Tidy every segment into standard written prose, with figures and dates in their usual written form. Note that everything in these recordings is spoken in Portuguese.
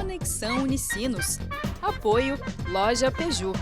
Conexão Unicinos. Apoio Loja Peugeot.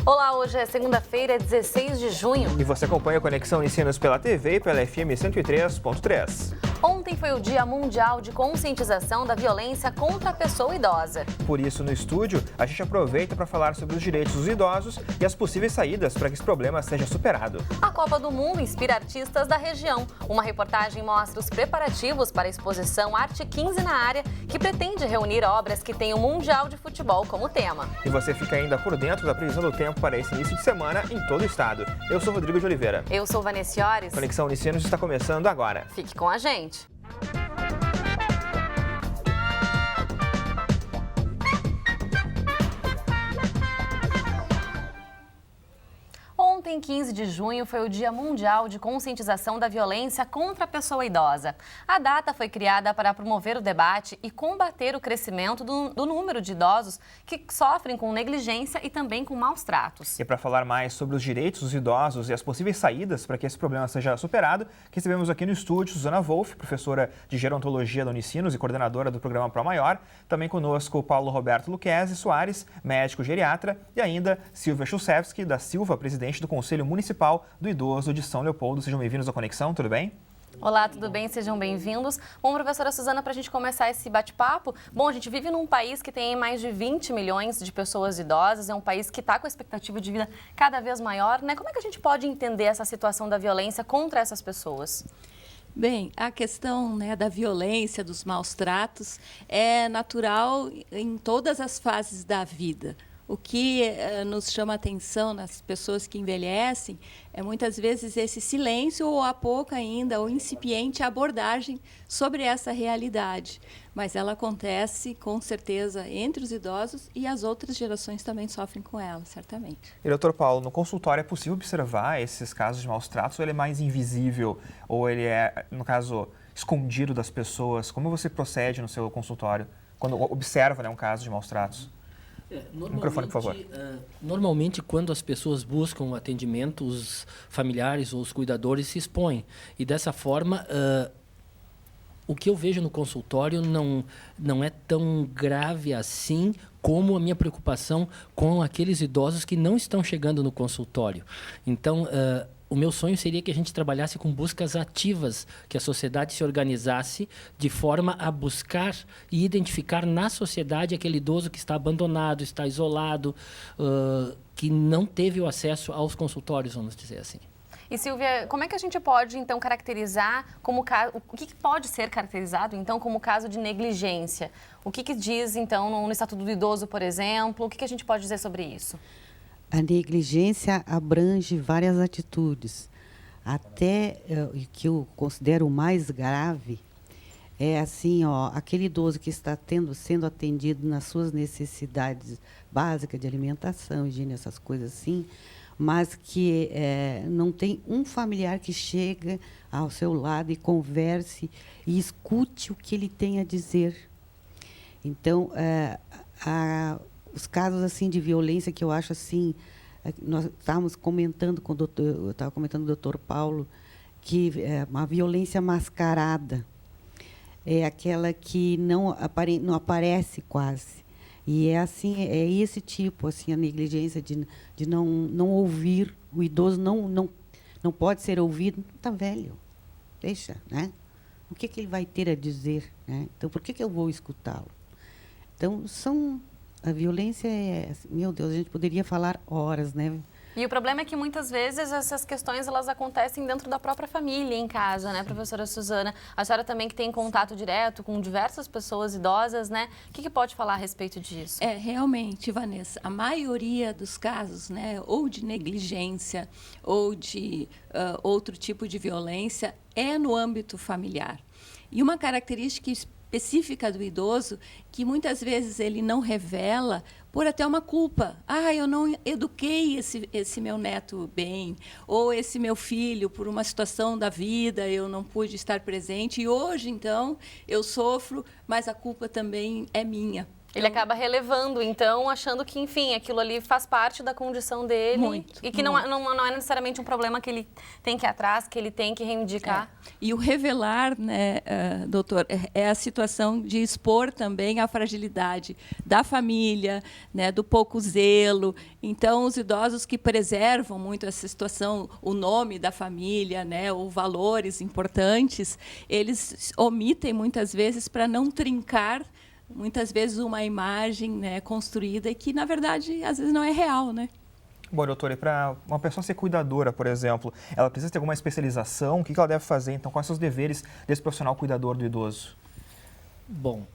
Olá, hoje é segunda-feira, 16 de junho. E você acompanha a Conexão Unicinos pela TV e pela FM 103.3. Ontem foi o Dia Mundial de Conscientização da Violência contra a Pessoa Idosa. Por isso, no estúdio, a gente aproveita para falar sobre os direitos dos idosos e as possíveis saídas para que esse problema seja superado. A Copa do Mundo inspira artistas da região. Uma reportagem mostra os preparativos para a exposição Arte 15 na área, que pretende reunir obras que têm o Mundial de Futebol como tema. E você fica ainda por dentro da previsão do tempo para esse início de semana em todo o estado. Eu sou Rodrigo de Oliveira. Eu sou Vanessa Ores. Conexão Unicinos está começando agora. Fique com a gente. Ontem, 15 de junho, foi o Dia Mundial de Conscientização da Violência contra a Pessoa Idosa. A data foi criada para promover o debate e combater o crescimento do número de idosos que sofrem com negligência e também com maus tratos. E para falar mais sobre os direitos dos idosos e as possíveis saídas para que esse problema seja superado, recebemos aqui no estúdio Suzana Wolff, professora de Gerontologia da Unicinos e coordenadora do programa Pro Maior. Também conosco o Paulo Roberto Luquezzi Soares, médico geriatra, e ainda Silvia Chusevski da Silva, presidente do Conselho Municipal do Idoso de São Leopoldo. Sejam bem-vindos à Conexão, tudo bem? Olá, tudo bem? Sejam bem-vindos. Bom, professora Suzana, para a gente começar esse bate-papo, bom, a gente vive num país que tem mais de 20 milhões de pessoas idosas, é um país que está com a expectativa de vida cada vez maior, né? Como é que a gente pode entender essa situação da violência contra essas pessoas? Bem, a questão, né, da violência, dos maus tratos, é natural em todas as fases da vida. O que nos chama a atenção nas pessoas que envelhecem é muitas vezes esse silêncio ou há pouco ainda, ou incipiente abordagem sobre essa realidade. Mas ela acontece com certeza entre os idosos e as outras gerações também sofrem com ela, certamente. E, doutor Paulo, no consultório é possível observar esses casos de maus tratos ou ele é mais invisível ou ele é, no caso, escondido das pessoas? Como você procede no seu consultório quando observa, né, um caso de maus tratos? Microfone, por favor. Normalmente, quando as pessoas buscam um atendimento, os familiares ou os cuidadores se expõem. E, dessa forma, o que eu vejo no consultório não é tão grave assim como a minha preocupação com aqueles idosos que não estão chegando no consultório. Então, o meu sonho seria que a gente trabalhasse com buscas ativas, que a sociedade se organizasse de forma a buscar e identificar na sociedade aquele idoso que está abandonado, está isolado, que não teve o acesso aos consultórios, vamos dizer assim. E, Silvia, como é que a gente pode, então, caracterizar como caso... O que pode ser caracterizado, então, como caso de negligência? O que diz, então, no Estatuto do Idoso, por exemplo? O que a gente pode dizer sobre isso? A negligência abrange várias atitudes. Até que eu considero o mais grave é assim, aquele idoso que está sendo atendido nas suas necessidades básicas de alimentação, higiene, essas coisas assim, mas que não tem um familiar que chega ao seu lado e converse e escute o que ele tem a dizer. Então, os casos assim de violência que eu acho assim, nós estávamos comentando com o doutor, eu estava comentando com o doutor Paulo, que é uma violência mascarada, é aquela que não aparece quase. E é assim, é esse tipo, assim, a negligência de não ouvir, o idoso não pode ser ouvido, está velho, deixa, né? O que ele vai ter a dizer, né? Então, por que eu vou escutá-lo? Então, a violência meu Deus, a gente poderia falar horas, né? E o problema é que muitas vezes essas questões elas acontecem dentro da própria família, em casa, né, professora Suzana? A senhora também que tem contato direto com diversas pessoas idosas, né? O que pode falar a respeito disso? Realmente, Vanessa, a maioria dos casos, né, ou de negligência ou de outro tipo de violência, é no âmbito familiar. E uma característica específica do idoso, que muitas vezes ele não revela por até uma culpa. Eu não eduquei esse meu neto bem, ou esse meu filho, por uma situação da vida, eu não pude estar presente, e hoje, então, eu sofro, mas a culpa também é minha. Ele acaba relevando, então, achando que, enfim, aquilo ali faz parte da condição dele. Muito, e que não é necessariamente um problema que ele tem que ir atrás, que ele tem que reivindicar. E o revelar, né, doutor, é a situação de expor também a fragilidade da família, né, do pouco zelo. Então, os idosos que preservam muito essa situação, o nome da família, né, ou valores importantes, eles omitem muitas vezes para não trincar muitas vezes uma imagem, né, construída e que, na verdade, às vezes não é real, né? Bom, doutora, e para uma pessoa ser cuidadora, por exemplo, ela precisa ter alguma especialização? O que ela deve fazer? Então, quais são os deveres desse profissional cuidador do idoso? Bom,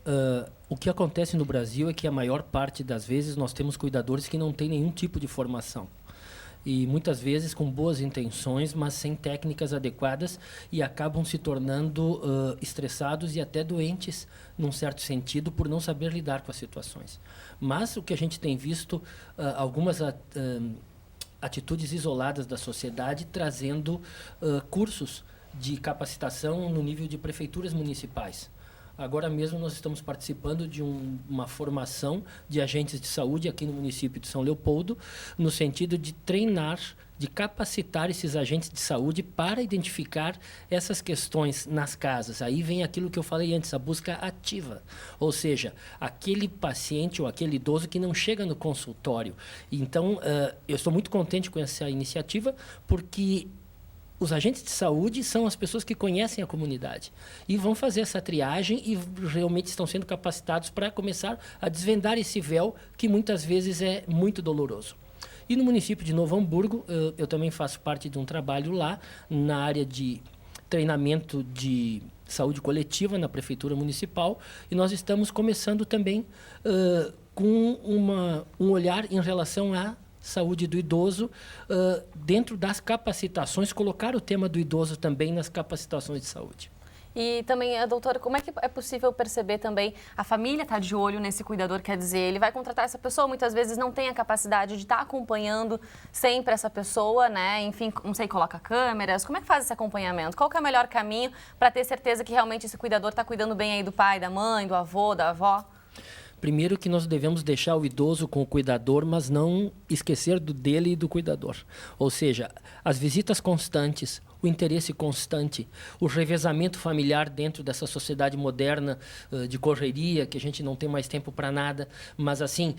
o que acontece no Brasil é que a maior parte das vezes nós temos cuidadores que não têm nenhum tipo de formação. E muitas vezes com boas intenções, mas sem técnicas adequadas e acabam se tornando estressados e até doentes, num certo sentido, por não saber lidar com as situações. Mas o que a gente tem visto, algumas atitudes isoladas da sociedade trazendo cursos de capacitação no nível de prefeituras municipais. Agora mesmo nós estamos participando de uma formação de agentes de saúde aqui no município de São Leopoldo, no sentido de treinar, de capacitar esses agentes de saúde para identificar essas questões nas casas. Aí vem aquilo que eu falei antes, a busca ativa. Ou seja, aquele paciente ou aquele idoso que não chega no consultório. Então, eu estou muito contente com essa iniciativa, porque os agentes de saúde são as pessoas que conhecem a comunidade e vão fazer essa triagem e realmente estão sendo capacitados para começar a desvendar esse véu que muitas vezes é muito doloroso. E no município de Novo Hamburgo, eu também faço parte de um trabalho lá na área de treinamento de saúde coletiva na Prefeitura Municipal e nós estamos começando também com um olhar em relação à saúde do idoso, dentro das capacitações, colocar o tema do idoso também nas capacitações de saúde. E também, doutora, como é que é possível perceber também, a família está de olho nesse cuidador, quer dizer, ele vai contratar essa pessoa, muitas vezes não tem a capacidade de estar acompanhando sempre essa pessoa, né? Enfim, não sei, coloca câmeras, como é que faz esse acompanhamento? Qual que é o melhor caminho para ter certeza que realmente esse cuidador está cuidando bem aí do pai, da mãe, do avô, da avó? Primeiro que nós devemos deixar o idoso com o cuidador, mas não esquecer dele e do cuidador. Ou seja, as visitas constantes, o interesse constante, o revezamento familiar dentro dessa sociedade moderna de correria, que a gente não tem mais tempo para nada, mas assim,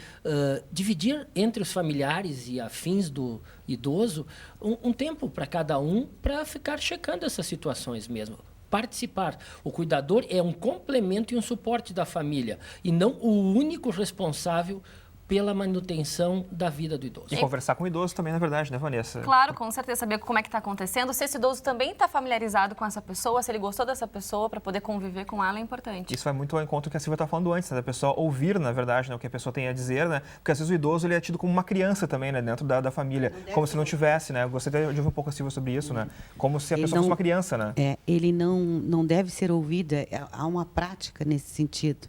dividir entre os familiares e afins do idoso um tempo para cada um para ficar checando essas situações mesmo. Participar. O cuidador é um complemento e um suporte da família e não o único responsável pela manutenção da vida do idoso. E conversar com o idoso também, na verdade, né, Vanessa? Claro, com certeza, saber como é que está acontecendo. Se esse idoso também está familiarizado com essa pessoa, se ele gostou dessa pessoa, para poder conviver com ela, é importante. Isso vai muito ao encontro do que a Silvia está falando antes, né? Da pessoa ouvir, na verdade, né, o que a pessoa tem a dizer, né? Porque às vezes o idoso ele é tido como uma criança também, né? Dentro da família, como se não tivesse, né? Eu gostaria de ouvir um pouco a Silvia sobre isso, né? Como se a pessoa fosse uma criança, né? Ele não deve ser ouvido. Há uma prática nesse sentido.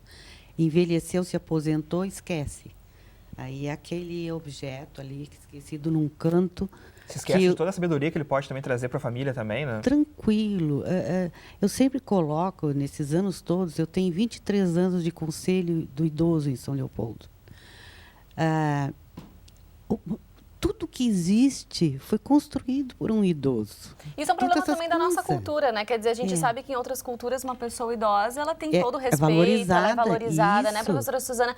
Envelheceu, se aposentou, esquece. Aí aquele objeto ali, esquecido num canto. Se esquece de toda a sabedoria que ele pode também trazer para a família também, né? Tranquilo. Eu sempre coloco, nesses anos todos, eu tenho 23 anos de conselho do idoso em São Leopoldo. Tudo que existe foi construído por um idoso. Isso é um problema também da nossa cultura, né? Quer dizer, a gente sabe que em outras culturas uma pessoa idosa, ela tem todo o respeito, ela é valorizada, né, professora Suzana?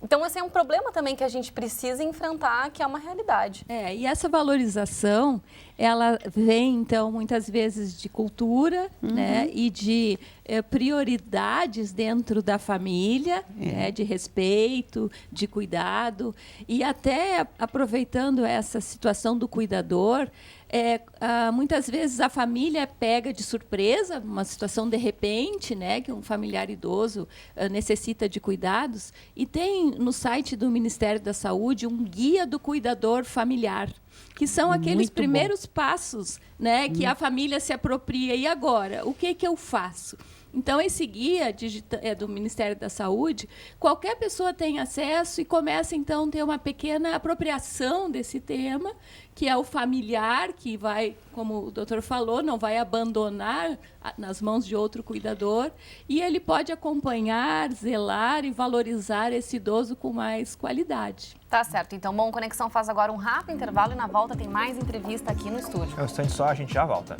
Então, esse é um problema também que a gente precisa enfrentar, que é uma realidade. E essa valorização, ela vem, então, muitas vezes de cultura, né, e de prioridades dentro da família, né, de respeito, de cuidado. E até aproveitando essa situação do cuidador, muitas vezes a família é pega de surpresa, uma situação de repente, né, que um familiar idoso necessita de cuidados, e tem no site do Ministério da Saúde um guia do cuidador familiar, que são aqueles primeiros passos, né, que a família se apropria. E agora, o que eu faço? Então, esse guia é do Ministério da Saúde, qualquer pessoa tem acesso e começa, então, a ter uma pequena apropriação desse tema, que é o familiar, que vai, como o doutor falou, não vai abandonar nas mãos de outro cuidador, e ele pode acompanhar, zelar e valorizar esse idoso com mais qualidade. Tá certo. Então, Conexão faz agora um rápido intervalo e na volta tem mais entrevista aqui no estúdio. É um instante só, a gente já volta.